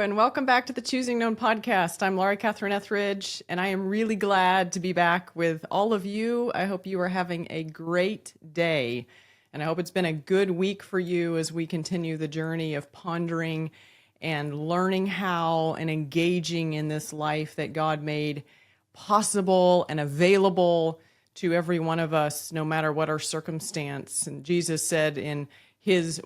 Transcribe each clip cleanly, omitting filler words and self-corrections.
and welcome back to the Choosing Known podcast. I'm Laurie Catherine Etheridge, and I am really glad to be back with all of you. I hope you are having a great day, and I hope it's been a good week for you as we continue the journey of pondering and learning how and engaging in this life that God made possible and available to every one of us, no matter what our circumstance. And Jesus said in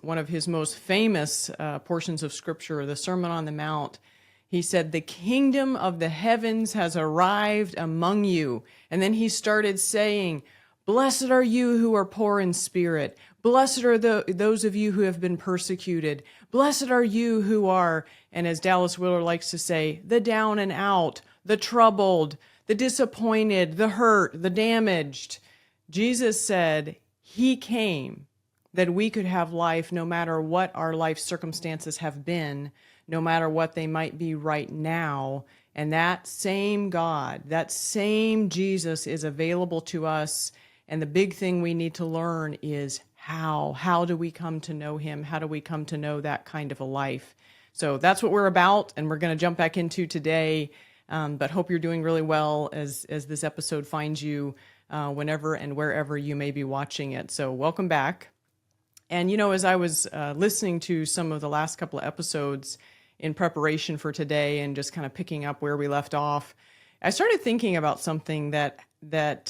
one of his most famous portions of scripture, the Sermon on the Mount, he said, "The kingdom of the heavens has arrived among you." And then he started saying, "Blessed are you who are poor in spirit. Blessed are those of you who have been persecuted. Blessed are you who are," and as Dallas Willard likes to say, "the down and out, the troubled, the disappointed, the hurt, the damaged." Jesus said he came that we could have life no matter what our life circumstances have been, no matter what they might be right now. And that same God, that same Jesus is available to us. And the big thing we need to learn is how. How do we come to know him? How do we come to know that kind of a life? So that's what we're about, and we're going to jump back into today. But hope you're doing really well as this episode finds you whenever and wherever you may be watching it. So welcome back. And, as I was listening to some of the last couple of episodes in preparation for today and just kind of picking up where we left off, I started thinking about something that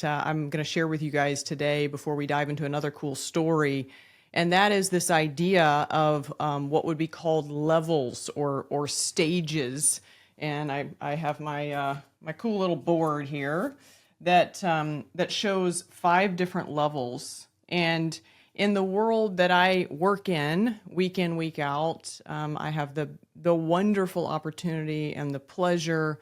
I'm going to share with you guys today before we dive into another cool story. And that is this idea of what would be called levels or stages. And I have my cool little board here that shows 5 different levels. And in the world that I work in, week out, I have the wonderful opportunity and the pleasure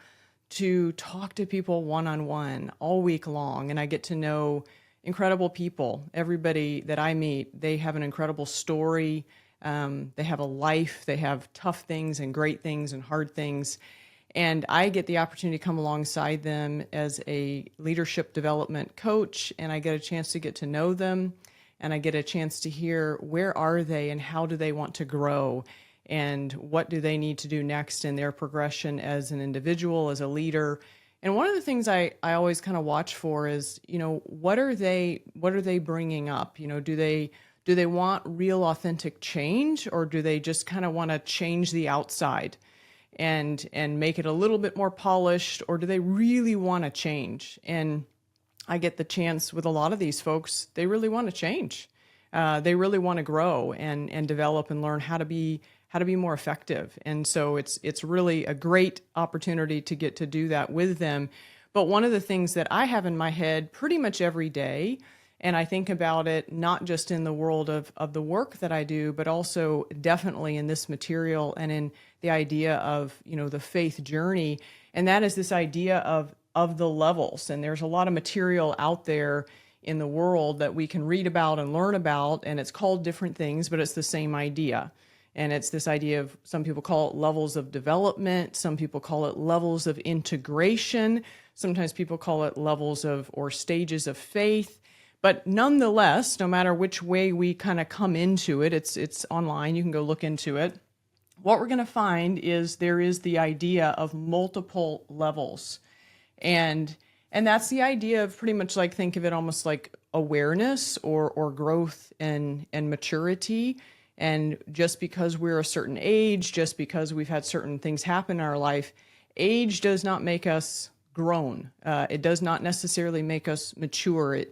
to talk to people one-on-one all week long. And I get to know incredible people. Everybody that I meet, they have an incredible story. They have a life. They have tough things and great things and hard things. And I get the opportunity to come alongside them as a leadership development coach, and I get a chance to get to know them. And I get a chance to hear where are they and how do they want to grow and what do they need to do next in their progression as an individual, as a leader. And one of the things I always kind of watch for is, what are they bringing up? Do they want real authentic change, or do they just kind of want to change the outside and make it a little bit more polished, or do they really want to change? And I get the chance with a lot of these folks, they really want to change. They really want to grow and develop and learn how to be more effective. And so it's really a great opportunity to get to do that with them. But one of the things that I have in my head pretty much every day, and I think about it not just in the world of the work that I do, but also definitely in this material and in the idea of, the faith journey. And that is this idea of the levels. And there's a lot of material out there in the world that we can read about and learn about, and it's called different things, but it's the same idea. And it's this idea of, some people call it levels of development, some people call it levels of integration, sometimes people call it levels of or stages of faith. But nonetheless, no matter which way we kind of come into it, it's online, you can go look into it. What we're going to find is there is the idea of multiple levels. And that's the idea of pretty much like, think of it almost like awareness or growth and maturity. And just because we're a certain age, just because we've had certain things happen in our life, age does not make us grown. It does not necessarily make us mature.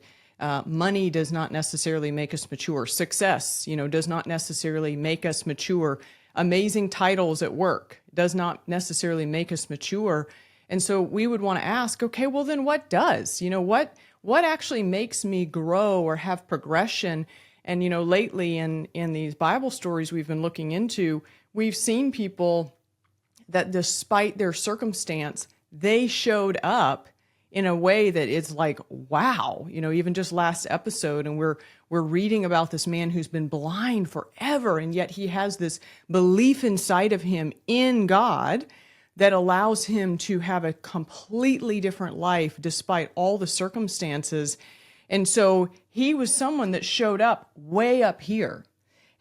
Money does not necessarily make us mature. Success, does not necessarily make us mature. Amazing titles at work does not necessarily make us mature. And so we would want to ask, okay, well then what does? What actually makes me grow or have progression? And, lately in these Bible stories we've been looking into, we've seen people that despite their circumstance, they showed up in a way that it's like, wow, even just last episode, and we're reading about this man who's been blind forever, and yet he has this belief inside of him in God that allows him to have a completely different life despite all the circumstances. And so he was someone that showed up way up here.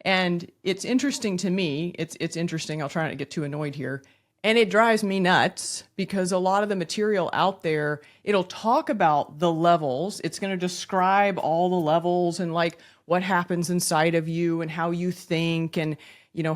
And it's interesting to me, it's interesting, I'll try not to get too annoyed here. And it drives me nuts because a lot of the material out there, it'll talk about the levels. It's going to describe all the levels and like what happens inside of you and how you think and,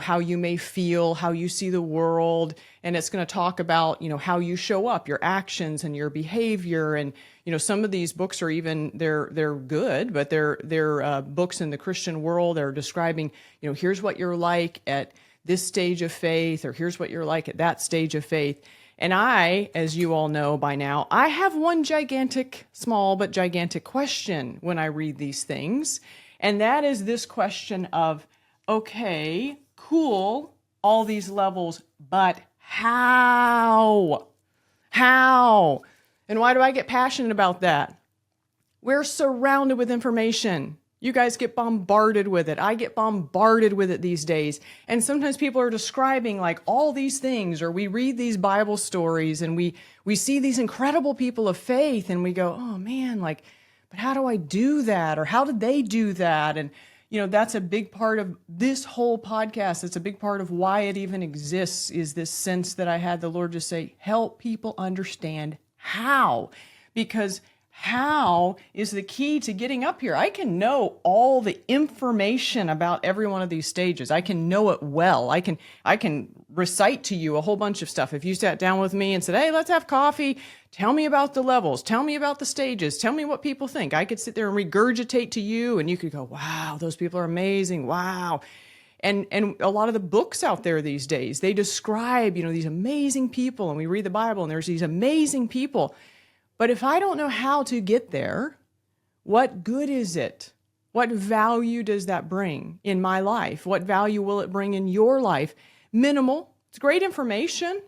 how you may feel, how you see the world. And it's going to talk about, how you show up, your actions and your behavior. And, some of these books are even, they're good, but they're books in the Christian world. They're describing, here's what you're like at this stage of faith, or here's what you're like at that stage of faith. And I, as you all know by now, I have one small but gigantic question when I read these things. And that is this question of, okay, cool, all these levels, but how? How? And why do I get passionate about that? We're surrounded with information. You guys get bombarded with it. I get bombarded with it these days. And sometimes people are describing like all these things, or we read these Bible stories and we see these incredible people of faith and we go, oh man, like, but how do I do that? Or how did they do that? And, that's a big part of this whole podcast. It's a big part of why it even exists, is this sense that I had the Lord just say, help people understand how. Because how is the key to getting up here. I can know all the information about every one of these stages. I can know it well. I can recite to you a whole bunch of stuff. If you sat down with me and said, hey, let's have coffee, tell me about the levels, tell me about the stages, tell me what people think. I could sit there and regurgitate to you and you could go, wow, those people are amazing. Wow. And a lot of the books out there these days, they describe, these amazing people, and we read the Bible and there's these amazing people. But if I don't know how to get there, what good is it? What value does that bring in my life? What value will it bring in your life? Minimal. It's great information,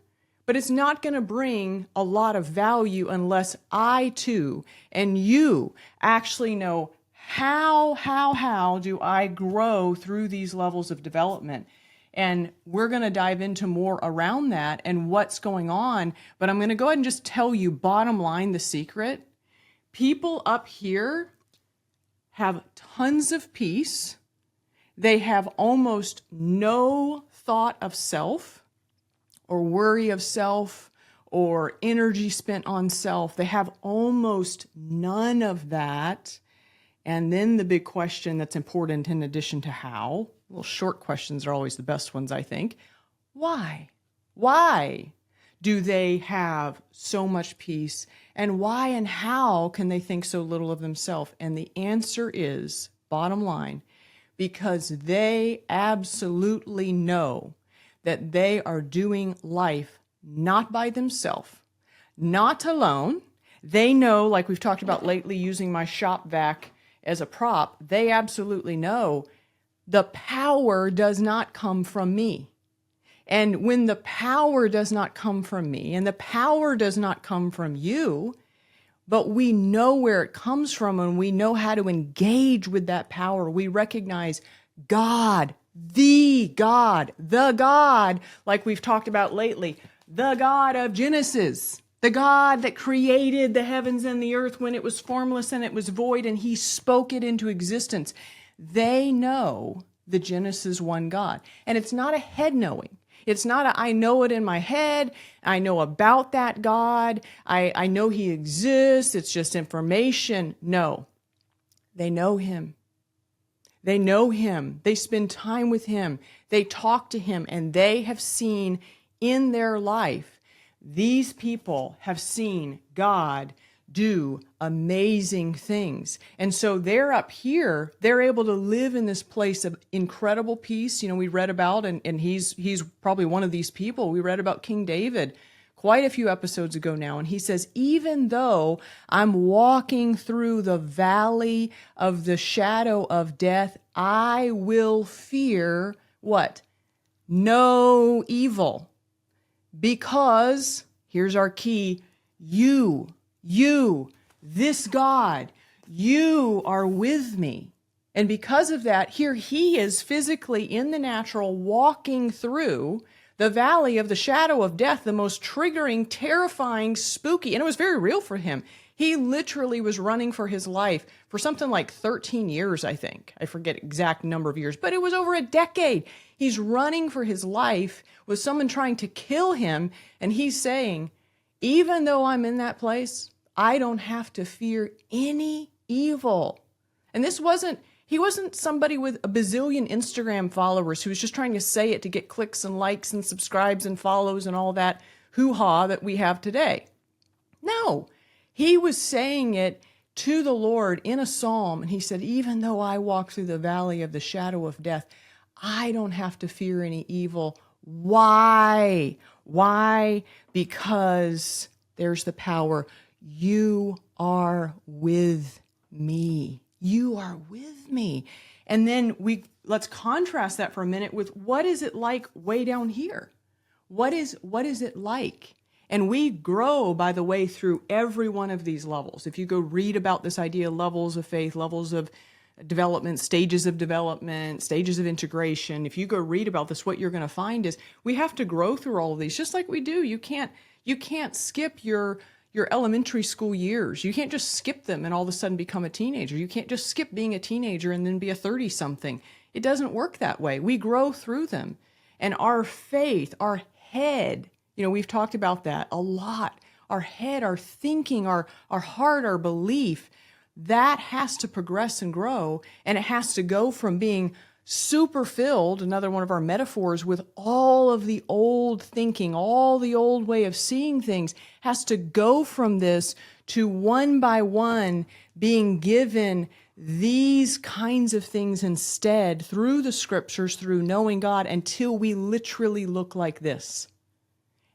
but it's not going to bring a lot of value unless I too and you actually know how do I grow through these levels of development. And we're going to dive into more around that and what's going on. But I'm going to go ahead and just tell you, bottom line, the secret. People up here have tons of peace. They have almost no thought of self or worry of self or energy spent on self. They have almost none of that. And then the big question that's important in addition to how, well, short questions are always the best ones, I think. Why? Why do they have so much peace? And why and how can they think so little of themselves? And the answer is, bottom line, because they absolutely know that they are doing life not by themselves, not alone. They know, like we've talked about lately, using my shop vac as a prop, they absolutely know the power does not come from me. And when the power does not come from me and the power does not come from you, but we know where it comes from and we know how to engage with that power, we recognize God, the God, like we've talked about lately, the God of Genesis. The God that created the heavens and the earth when it was formless and it was void, and he spoke it into existence. They know the Genesis 1 God. And it's not a head knowing. It's not I know it in my head. I know about that God. I know he exists. It's just information. No. They know him. They know him. They spend time with him. They talk to him, and they have seen in their life, these people have seen God do amazing things. And so they're up here, they're able to live in this place of incredible peace. We read about, and he's probably one of these people. We read about King David quite a few episodes ago now. And he says, even though I'm walking through the valley of the shadow of death, I will fear what? No evil. Because, here's our key, you, this God, you are with me. And because of that, here he is physically in the natural walking through the valley of the shadow of death, the most triggering, terrifying, spooky, and it was very real for him. He literally was running for his life for something like 13 years, I think. I forget exact number of years, but it was over a decade. He's running for his life with someone trying to kill him. And he's saying, even though I'm in that place, I don't have to fear any evil. And he wasn't somebody with a bazillion Instagram followers who was just trying to say it to get clicks and likes and subscribes and follows and all that hoo-ha that we have today. No, he was saying it to the Lord in a psalm. And he said, even though I walk through the valley of the shadow of death, I don't have to fear any evil. Why? Why? Because there's the power. You are with me. You are with me. And then let's contrast that for a minute with what is it like way down here? What is it like? And we grow, by the way, through every one of these levels. If you go read about this idea, levels of faith, levels of development, stages of integration, if you go read about this, what you're going to find is we have to grow through all of these, just like we do. You can't skip your elementary school years. You can't just skip them and all of a sudden become a teenager. You can't just skip being a teenager and then be a 30-something. It doesn't work that way. We grow through them. And our faith, our head, we've talked about that a lot. Our head, our thinking, our heart, our belief, that has to progress and grow. And it has to go from being super filled, another one of our metaphors, with all of the old thinking, all the old way of seeing things, has to go from this to one by one being given these kinds of things instead through the scriptures, through knowing God, until we literally look like this.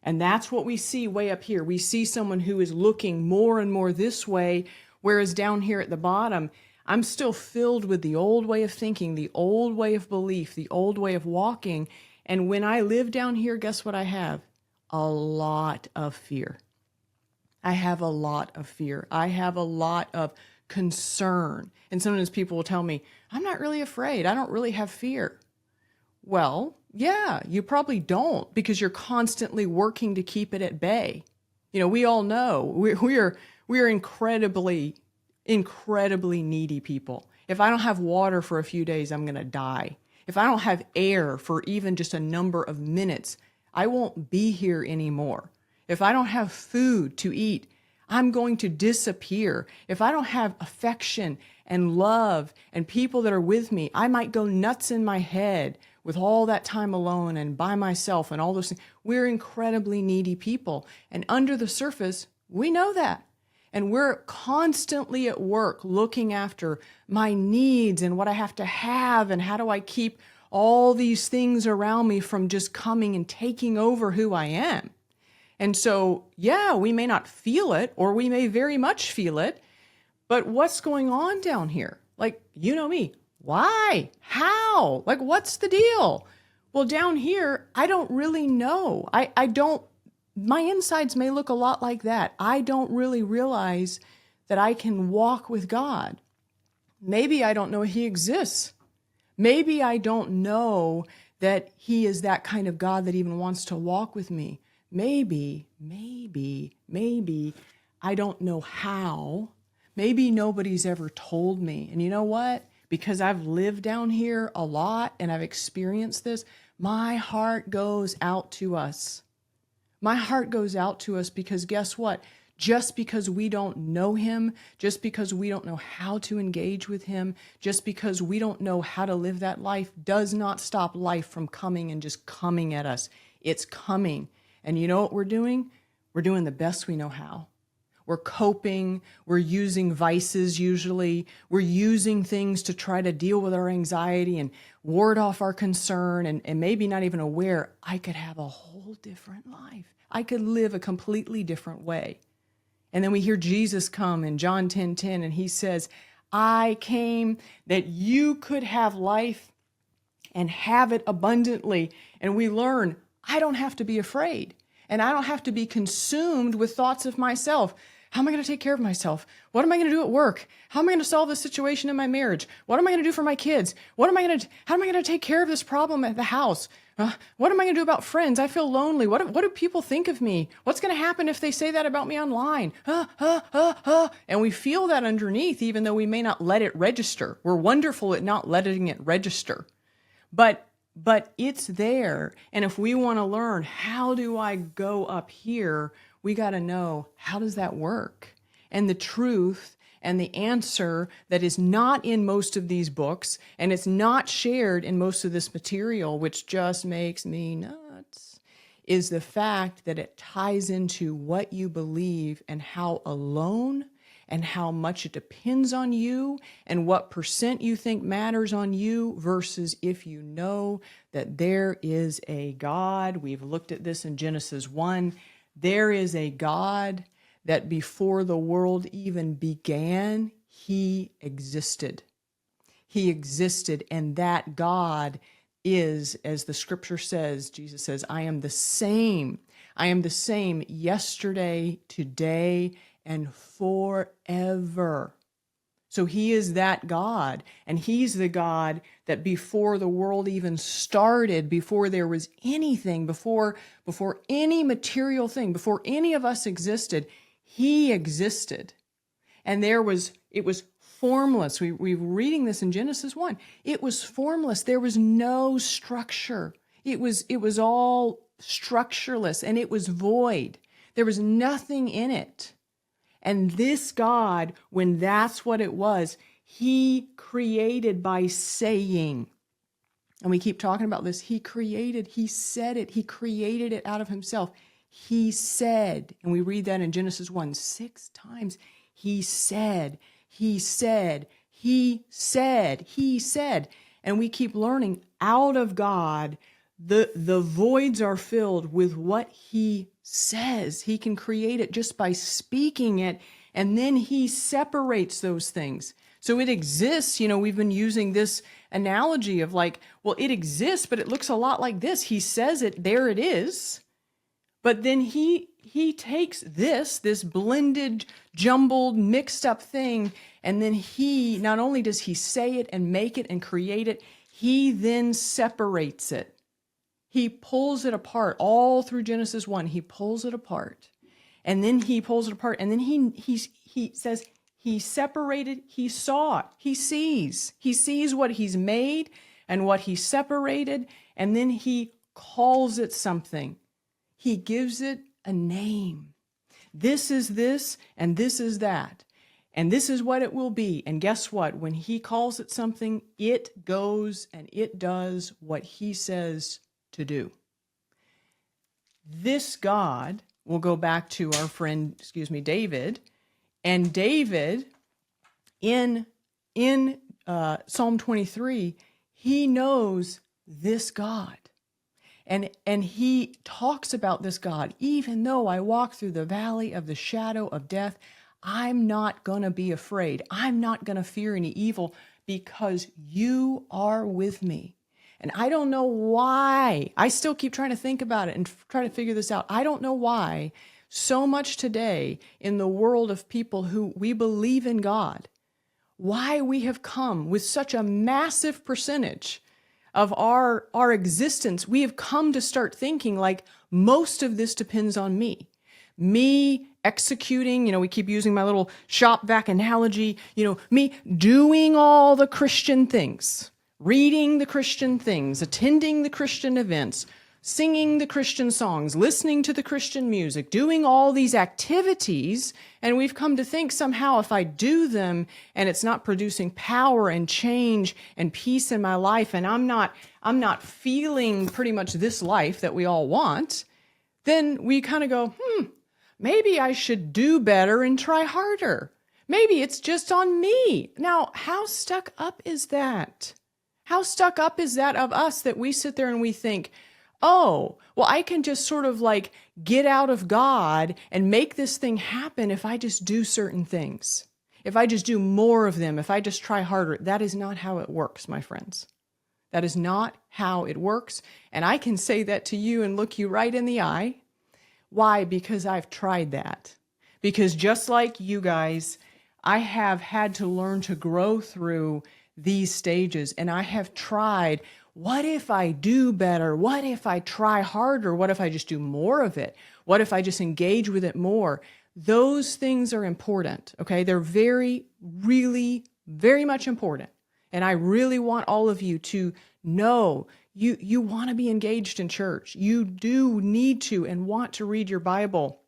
And that's what we see way up here. We see someone who is looking more and more this way, whereas down here at the bottom, I'm still filled with the old way of thinking, the old way of belief, the old way of walking. And when I live down here, guess what I have? A lot of fear. I have a lot of fear. I have a lot of concern. And sometimes people will tell me, I'm not really afraid. I don't really have fear. Well, yeah, you probably don't, because you're constantly working to keep it at bay. We all know we are incredibly needy people. If I don't have water for a few days, I'm going to die. If I don't have air for even just a number of minutes, I won't be here anymore. If I don't have food to eat, I'm going to disappear. If I don't have affection and love and people that are with me, I might go nuts in my head with all that time alone and by myself and all those things. We're incredibly needy people. And under the surface, we know that. And we're constantly at work looking after my needs and what I have to have and how do I keep all these things around me from just coming and taking over who I am. And so, yeah, we may not feel it, or we may very much feel it, but what's going on down here? Like, you know me. Why? How? Like, what's the deal? Well, down here, I don't really know. My insides may look a lot like that. I don't really realize that I can walk with God. Maybe I don't know He exists. Maybe I don't know that He is that kind of God that even wants to walk with me. Maybe, I don't know how. Maybe nobody's ever told me. And you know what? Because I've lived down here a lot and I've experienced this, my heart goes out to us. My heart goes out to us because guess what? Just because we don't know Him, just because we don't know how to engage with Him, just because we don't know how to live that life does not stop life from coming and just coming at us. It's coming. And you know what we're doing? We're doing the best we know how. We're coping. We're using vices usually. We're using things to try to deal with our anxiety and ward off our concern and maybe not even aware I could have a whole different life. I could live a completely different way. And then we hear Jesus come in John 10:10 and He says, I came that you could have life and have it abundantly. And we learn, I don't have to be afraid. And I don't have to be consumed with thoughts of myself. How am I going to take care of myself? What am I going to do at work? How am I going to solve this situation in my marriage? What am I going to do for my kids? How am I going to take care of this problem at the house? What am I going to do about friends? I feel lonely. What do people think of me? What's going to happen if they say that about me online? And we feel that underneath, even though we may not let it register. We're wonderful at not letting it register. But it's there. And if we want to learn, how do I go up here? We got to know, how does that work? And the truth and the answer that is not in most of these books, and it's not shared in most of this material, which just makes me nuts, is the fact that it ties into what you believe and how alone and how much it depends on you and what percent you think matters on you versus if you know that there is a God. We've looked at this in Genesis 1. There is a God that before the world even began, he existed. He existed, and that God is, as the scripture says, Jesus says, I am the same. I am the same yesterday, today, and forever. So he is that God, and he's the God that before the world even started, before there was anything, before any material thing, before any of us existed, he existed. And it was formless. We're reading this in Genesis 1. It was formless. There was no structure. It was all structureless, and it was void. There was nothing in it. And this God, when that's what it was, he created by saying. And we keep talking about this. He said it. He created it out of himself. He said, and we read that in Genesis 1 6 times. He said, he said, he said, he said. And we keep learning out of God, the voids are filled with what he says. He can create it just by speaking it, and then he separates those things. So it exists. We've been using this analogy of like, well, it exists, but it looks a lot like this. He says it, there it is. But then he takes this blended, jumbled, mixed up thing, and then he, not only does he say it and make it and create it, he then separates it. He pulls it apart all through Genesis 1. He pulls it apart. And then he pulls it apart. And then he says he separated, he saw, he sees. He sees what he's made and what he separated. And then he calls it something. He gives it a name. This is this and this is that. And this is what it will be. And guess what? When he calls it something, it goes and it does what he says to do. This God, we'll go back to our friend, David. And David, in Psalm 23, he knows this God. And he talks about this God. Even though I walk through the valley of the shadow of death, I'm not going to be afraid. I'm not going to fear any evil because you are with me. And I don't know why. I still keep trying to think about it and try to figure this out. I don't know why so much today in the world of people who we believe in God, why we have come with such a massive percentage of our existence. We have come to start thinking like most of this depends on me. Me executing, we keep using my little shop vac analogy, me doing all the Christian things. Reading the Christian things, attending the Christian events, singing the Christian songs, listening to the Christian music, doing all these activities, and we've come to think somehow if I do them and it's not producing power and change and peace in my life, and I'm not feeling pretty much this life that we all want, then we kind of go, maybe I should do better and try harder. Maybe it's just on me. Now, how stuck up is that? How stuck up is that of us that we sit there and we think, oh, well, I can just sort of like get out of God and make this thing happen if I just do certain things. If I just do more of them, if I just try harder. That is not how it works, my friends. That is not how it works. And I can say that to you and look you right in the eye. Why? Because I've tried that. Because just like you guys, I have had to learn to grow through these stages. And I have tried, what if I do better? What if I try harder? What if I just do more of it? What if I just engage with it more? Those things are important, okay? They're really, very much important. And I really want all of you to know you want to be engaged in church. You do need to and want to read your Bible.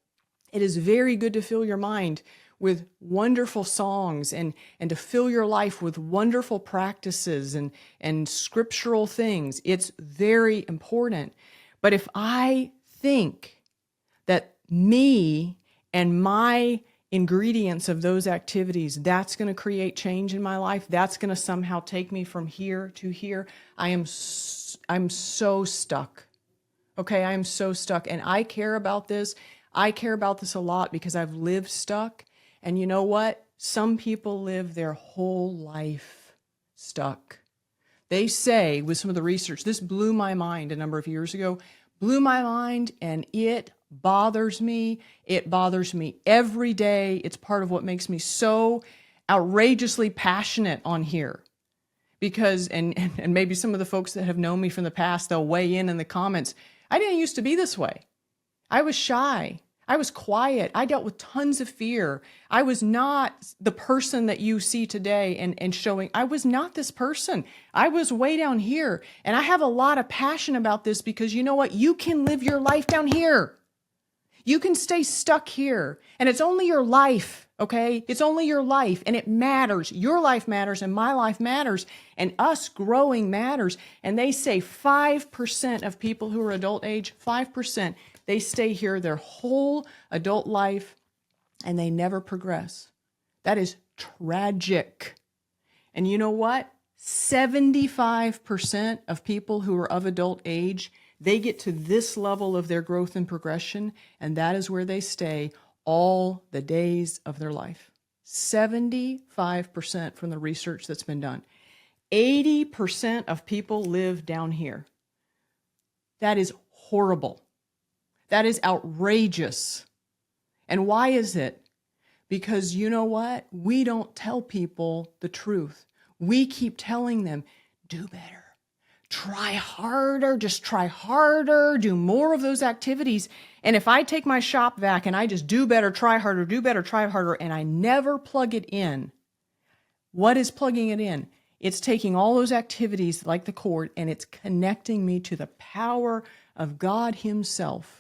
It is very good to fill your mind with wonderful songs and to fill your life with wonderful practices and scriptural things. It's very important. But if I think that me and my ingredients of those activities, that's going to create change in my life, that's going to somehow take me from here to here, I'm so stuck. Okay, I am so stuck. And I care about this. I care about this a lot because I've lived stuck. And you know what? Some people live their whole life stuck. They say, with some of the research, this blew my mind a number of years ago, blew my mind, and it bothers me. It bothers me every day. It's part of what makes me so outrageously passionate on here. Because, and maybe some of the folks that have known me from the past, they'll weigh in the comments. I didn't used to be this way. I was shy. I was quiet. I dealt with tons of fear. I was not the person that you see today and showing. I was not this person. I was way down here. And I have a lot of passion about this because you know what? You can live your life down here. You can stay stuck here. And it's only your life, okay? It's only your life. And it matters. Your life matters and my life matters. And us growing matters. And they say 5% of people who are adult age, 5%, they stay here their whole adult life and they never progress. That is tragic. And you know what? 75% of people who are of adult age, they get to this level of their growth and progression, and that is where they stay all the days of their life. 75% from the research that's been done. 80% of people live down here. That is horrible. That is outrageous. And why is it? Because you know what? We don't tell people the truth. We keep telling them, do better, try harder, just try harder, do more of those activities. And if I take my shop vac and I just do better, try harder, do better, try harder, and I never plug it in, what is plugging it in? It's taking all those activities like the cord and it's connecting me to the power of God Himself.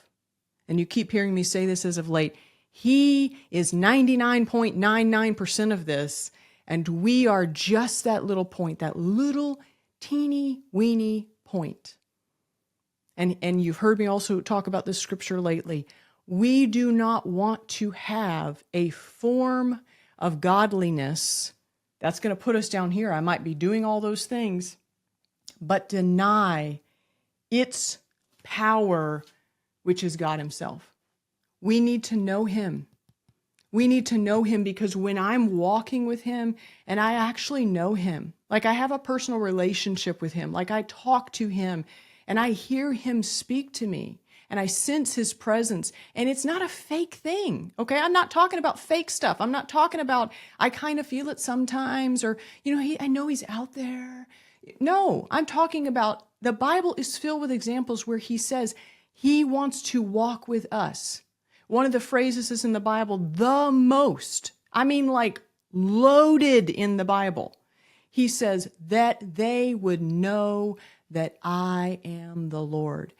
And you keep hearing me say this as of late. He is 99.99% of this, and we are just that little point, that little teeny weeny point. And you've heard me also talk about this scripture lately. We do not want to have a form of godliness that's going to put us down here. I might be doing all those things, but deny its power, which is God Himself. We need to know Him. We need to know Him because when I'm walking with Him and I actually know Him, like I have a personal relationship with Him, like I talk to Him and I hear Him speak to me and I sense His presence, and it's not a fake thing, okay? I'm not talking about fake stuff. I'm not talking about I kind of feel it sometimes or, I know He's out there. No, I'm talking about the Bible is filled with examples where He says He wants to walk with us. One of the phrases is in the Bible, the most. I mean, like loaded in the Bible. He says that they would know that I am the Lord.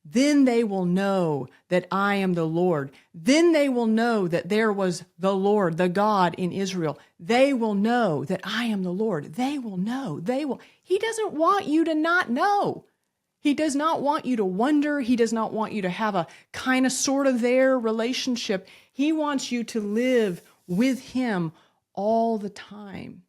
Then they will know that I am the Lord. Then they will know that there was the Lord, the God in Israel. They will know that I am the Lord. They will know. He doesn't want you to not know. He does not want you to wonder. He does not want you to have a kind of sort of there relationship. He wants you to live with Him all the time.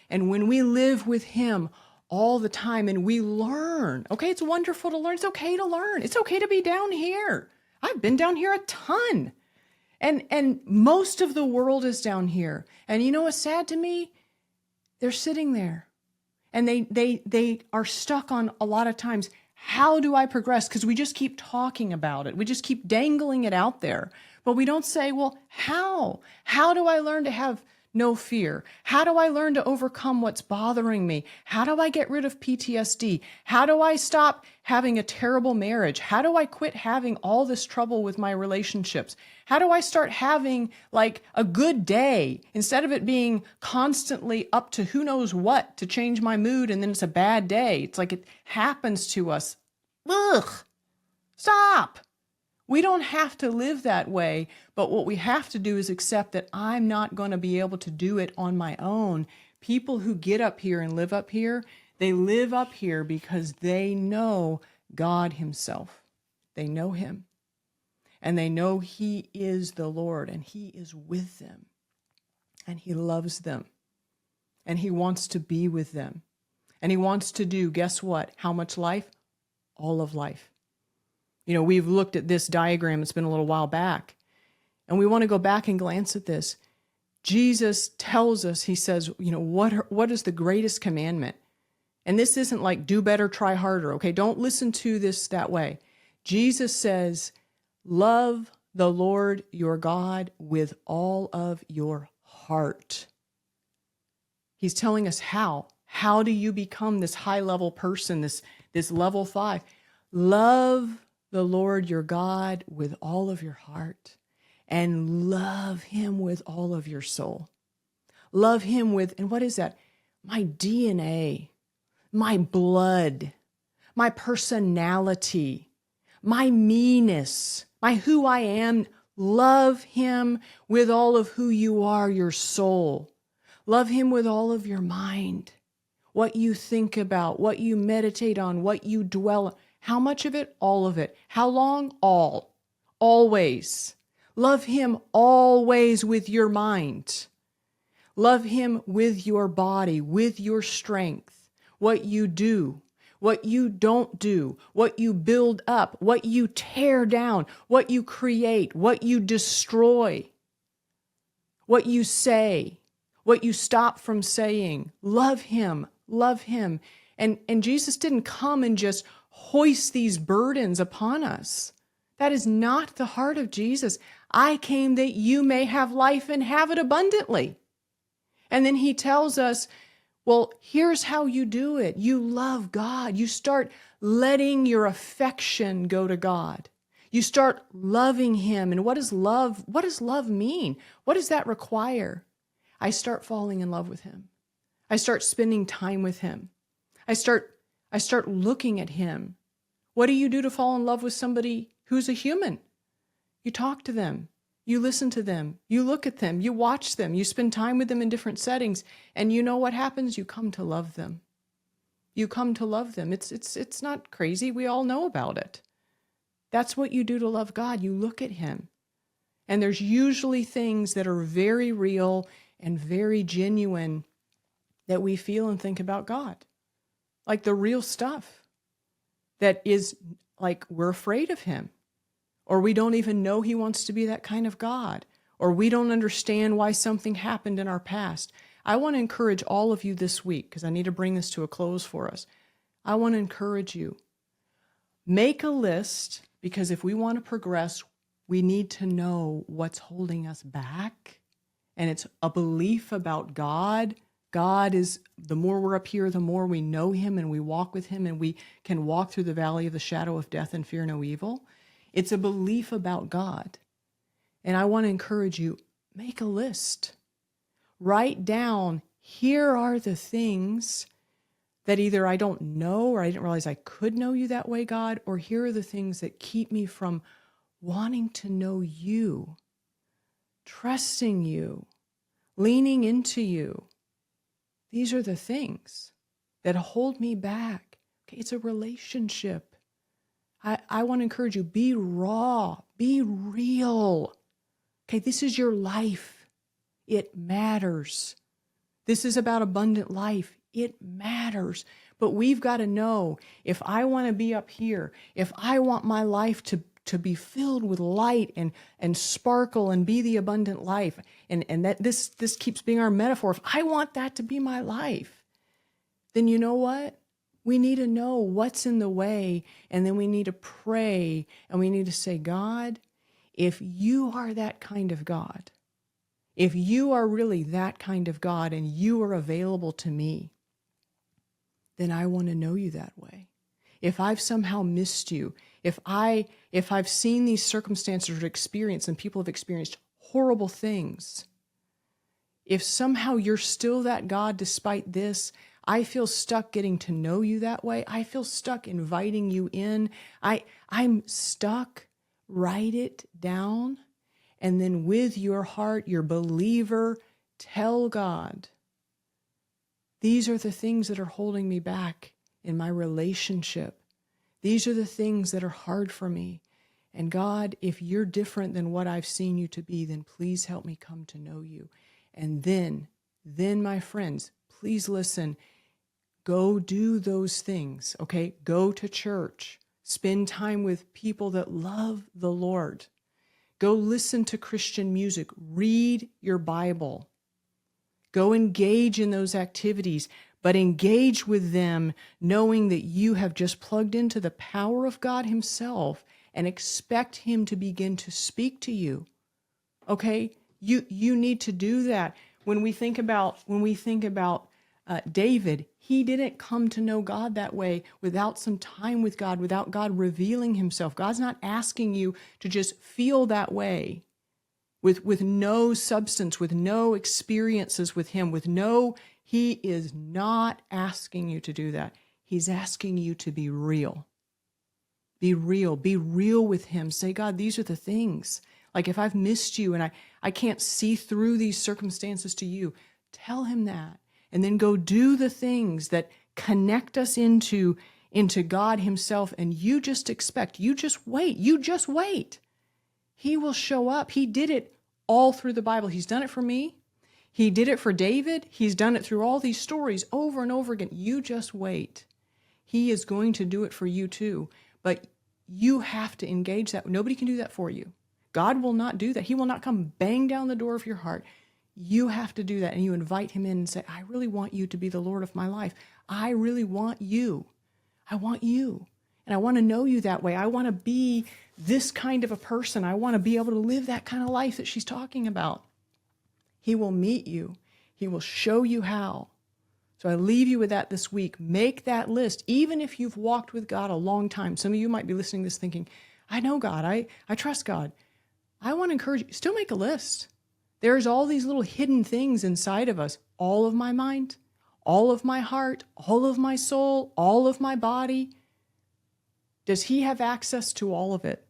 And when we live with Him all the time and we learn, okay, it's wonderful to learn. It's okay to learn. It's okay to be down here. I've been down here a ton. And most of the world is down here. And you know what's sad to me? They're sitting there. And they are stuck on a lot of times how do I progress? Because we just keep talking about it. We just keep dangling it out there. But we don't say, well, how? How do I learn to have no fear? How do I learn to overcome what's bothering me? How do I get rid of PTSD? How do I stop having a terrible marriage? How do I quit having all this trouble with my relationships? How do I start having like a good day instead of it being constantly up to who knows what to change my mood and then it's a bad day? It's like it happens to us. Ugh, stop. We don't have to live that way, but what we have to do is accept that I'm not going to be able to do it on my own. People who get up here and live up here, they live up here because they know God himself. They know him. And they know he is the Lord and he is with them. And he loves them. And he wants to be with them. And he wants to do, guess what? How much life? All of life. You know, we've looked at this diagram. It's been a little while back. And we want to go back and glance at this. Jesus tells us, he says, you know, what is the greatest commandment? And this isn't like do better, try harder. Okay, don't listen to this that way. Jesus says, love the Lord your God with all of your heart. He's telling us how. How do you become this high-level person, this level 5? Love the Lord your God with all of your heart and love him with all of your soul. Love him with, and what is that? My DNA, my blood, my personality, my meanness, my who I am. Love him with all of who you are, your soul. Love him with all of your mind, what you think about, what you meditate on, what you dwell on. How much of it? All of it. How long? All. Always. Love him always with your mind. Love him with your body, with your strength, what you do, what you don't do, what you build up, what you tear down, what you create, what you destroy, what you say, what you stop from saying. Love him. Love him. And Jesus didn't come and just hoist these burdens upon us. That is not the heart of Jesus. I came that you may have life and have it abundantly. And then he tells us, well, here's how you do it. You love God. You start letting your affection go to God. You start loving him. And what does love mean? What does that require? I start falling in love with him. I start spending time with him. I start looking at him. What do you do to fall in love with somebody who's a human? You talk to them. You listen to them. You look at them. You watch them. You spend time with them in different settings. And you know what happens? You come to love them. You come to love them. It's not crazy. We all know about it. That's what you do to love God. You look at him. And there's usually things that are very real and very genuine that we feel and think about God. Like the real stuff that is like we're afraid of him, or we don't even know he wants to be that kind of God, or we don't understand why something happened in our past. I want to encourage all of you this week, because I need to bring this to a close for us. I want to encourage you. Make a list, because if we want to progress, we need to know what's holding us back. And it's a belief about God. God is, the more we're up here, the more we know him and we walk with him and we can walk through the valley of the shadow of death and fear no evil. It's a belief about God. And I want to encourage you, make a list. Write down, here are the things that either I don't know or I didn't realize I could know you that way, God, or here are the things that keep me from wanting to know you, trusting you, leaning into you. These are the things that hold me back. Okay, it's a relationship. I want to encourage you, be raw, be real. Okay, this is your life. It matters. This is about abundant life. It matters. But we've got to know, if I want to be up here, if I want my life to be filled with light and sparkle and be the abundant life, and that this keeps being our metaphor, if I want that to be my life, then you know what? We need to know what's in the way, and then we need to pray, and we need to say, God, if you are that kind of God, if you are really that kind of God and you are available to me, then I want to know you that way. If I've somehow missed you, if I've seen these circumstances or experienced, and people have experienced horrible things, if somehow you're still that God despite this, I feel stuck getting to know you that way. I feel stuck inviting you in. I'm stuck. Write it down. And then with your heart, your believer, tell God, these are the things that are holding me back in my relationship. These are the things that are hard for me. And God, if you're different than what I've seen you to be, then please help me come to know you. And then my friends, please listen, go do those things, okay? Go to church. Spend time with people that love the Lord. Go listen to Christian music. Read your Bible. Go engage in those activities, but engage with them knowing that you have just plugged into the power of God himself and expect him to begin to speak to you. Okay? You need to do that. When we think about David, he didn't come to know God that way without some time with God, without God revealing himself. God's not asking you to just feel that way with no substance, with no experiences with him, he is not asking you to do that. He's asking you to be real. Be real. Be real with him. Say, God, these are the things. Like if I've missed you and I can't see through these circumstances to you, tell him that. And then go do the things that connect us into God himself. And you just wait. He will show up. He did it all through the Bible. He's done it for me. He did it for David. He's done it through all these stories over and over again. You just wait. He is going to do it for you too. But you have to engage that. Nobody can do that for you. God will not do that. He will not come bang down the door of your heart. You have to do that. And you invite him in and say, I really want you to be the Lord of my life. I really want you. I want you. And I want to know you that way. I want to be this kind of a person. I want to be able to live that kind of life that she's talking about. He will meet you. He will show you how. So I leave you with that this week. Make that list. Even if you've walked with God a long time. Some of you might be listening to this thinking, I know God. I trust God. I want to encourage you. Still make a list. There's all these little hidden things inside of us. All of my mind, all of my heart, all of my soul, all of my body. Does he have access to all of it?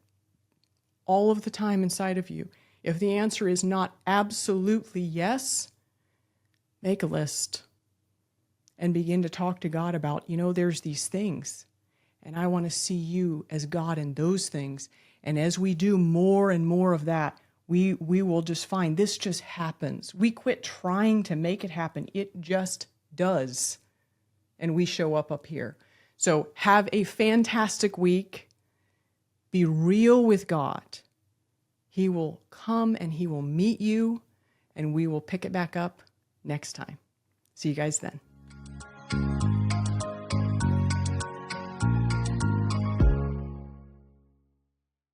All of the time inside of you? If the answer is not absolutely yes, make a list and begin to talk to God about, there's these things, and I want to see you as God in those things. And as we do more and more of that, we will just find this just happens. We quit trying to make it happen. It just does. And we show up here. So have a fantastic week. Be real with God. He will come and he will meet you, and we will pick it back up next time. See you guys then.